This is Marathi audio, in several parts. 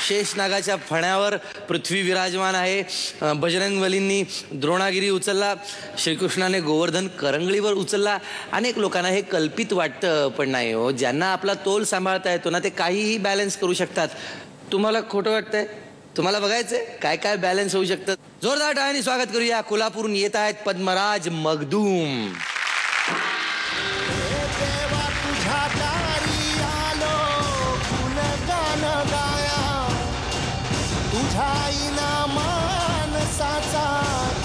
शेषनागाच्या फण्यावर पृथ्वी विराजमान आहे. बजरंग बलींनी द्रोणागिरी उचलला, श्रीकृष्णाने गोवर्धन करंगळीवर उचलला. अनेक लोकांना हे कल्पित वाटतं, पण नाही हो. ज्यांना आपला तोल सांभाळता येतो ना, ते काहीही बॅलन्स करू शकतात. तुम्हाला खोटं वाटतंय? तुम्हाला बघायचंय काय काय बॅलन्स होऊ शकतं? जोरदार टाळ्यांनी स्वागत करूया. कोल्हापूरून येत आहेत पद्मराज मगदूम.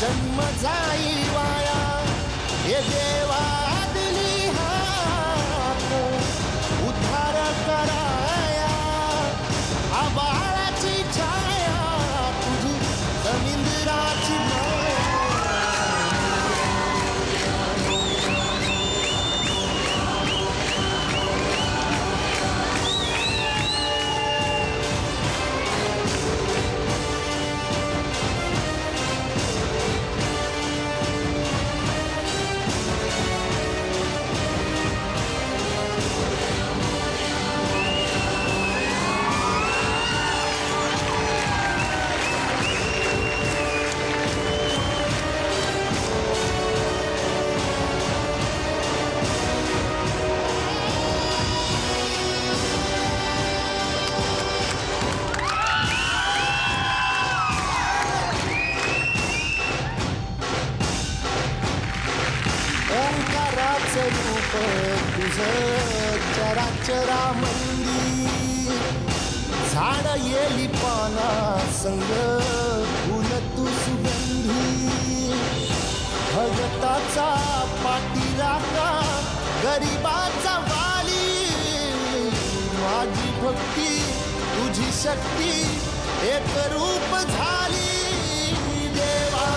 जन्म जाई वाया हे देवा दिली हात उद्धार कराया आबाळाची छाया तुझी जमीनदाराची रूप तुझं चराचरामंदी झाड येली पाना संग फुल तू सुगंधी भगताचा पाठीराखा गरिबाचा वाली माझी भक्ती तुझी शक्ती एक रूप झाली देवा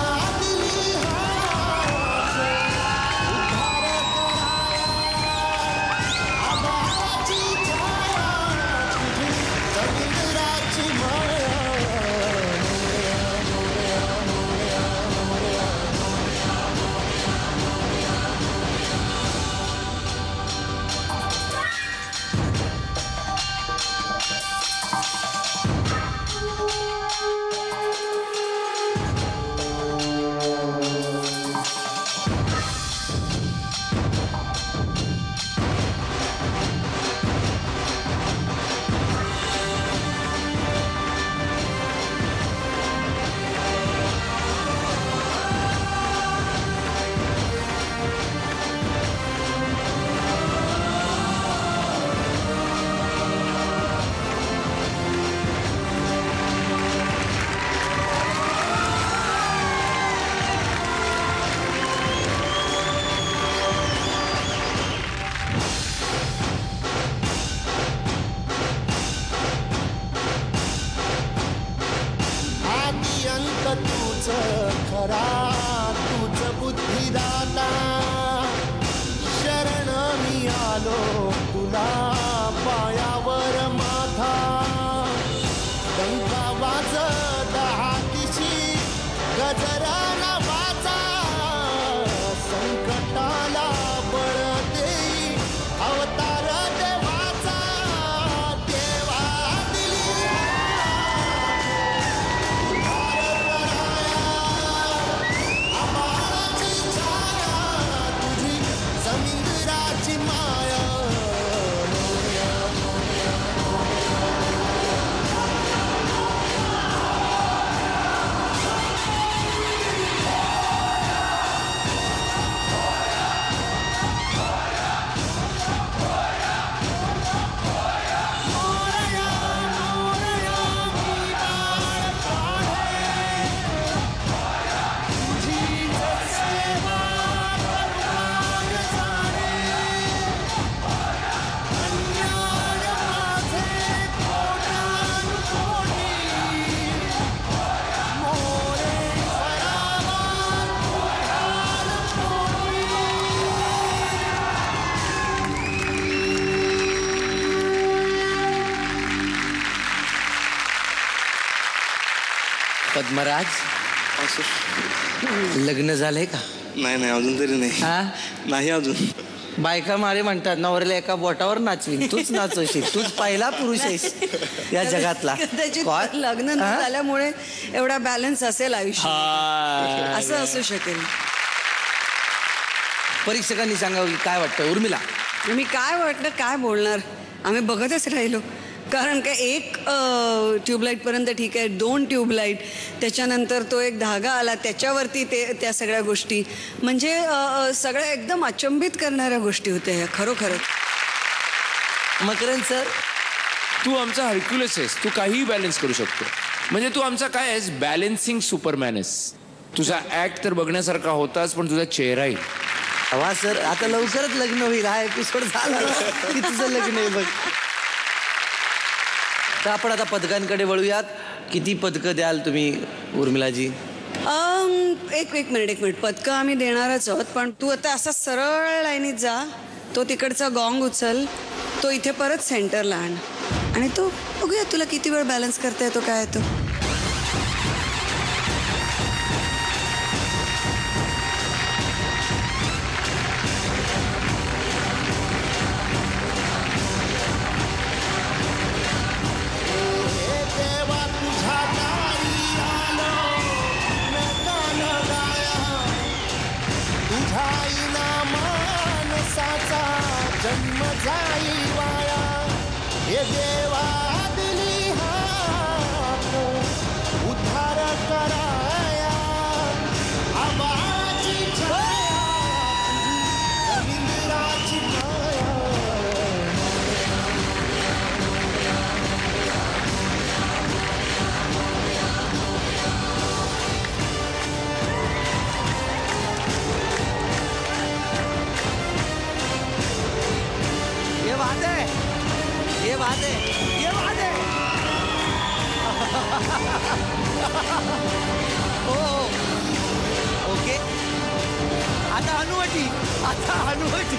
तूच खरा तूच बुद्धिदाता शरण मी आलो तुला पायावर माझा डंका वाजत हातीशी गजरा नावाचा संकटाला बळ देई अवतार देवाचा देवा पद्मराज लग्न झालंय का? नाही नाही अजून तरी नाही. हा नाही अजून. बायका मारे म्हणतात नवऱ्याला एका बोटावर नाचवीन, तूच नाचवशील, तूच पहिला पुरुष आहेस या जगातला. कदाचित काय? लग्न न हा? झाल्यामुळे एवढा बॅलन्स असेल आयुष्य, असं असू शकेल. परीक्षकांनी सांगावं की काय वाटतं उर्मिला? मी काय वाटलं काय बोलणार, आम्ही बघतच राहिलो. कारण काय एक ट्यूबलाईट पर्यंत ठीक आहे, 2 ट्यूबलाईट, त्याच्यानंतर तो एक धागा आला, त्याच्यावरती त्या सगळ्या गोष्टी, म्हणजे सगळ्या एकदम अचंबित करणाऱ्या गोष्टी होत्या ह्या खरोखरच. मकरंद सर, तू आमचा हर्क्युलस आहेस, तू काहीही बॅलन्स करू शकतो. म्हणजे तू आमचा काय आहेस, बॅलन्सिंग सुपरमॅन आहेस. तुझा ऍक्ट तर बघण्यासारखा होताच, पण तुझा चेहराही. वा सर, आता लवकरच लग्न होईल, हा एपिसोड झाला की तुझं लग्न आहे बघ. तर आपण आता पदकांकडे वळूयात. किती पदकं द्याल तुम्ही उर्मिलाजी? एक मिनिट, पदकं आम्ही देणारच आहोत, पण तू आता असा सरळ लाईनीत जा, तो तिकडचा गॉंग उचल, तो इथे परत सेंटरला आण, आणि तो बघूया तुला किती वेळ बॅलन्स करता येतो, काय येतो. देवा तुझ्या दारी आलो नगान गाया, तुझ्या इना मानसाचा जन्म जाई वाया. हे देवा दिली हाक उद्धार कराया, आबाची छाया रवींद्राची माया. ये बात है, ये बात है, ये बात है. हो ओके, आता हनुवटी, आता हनुवटी.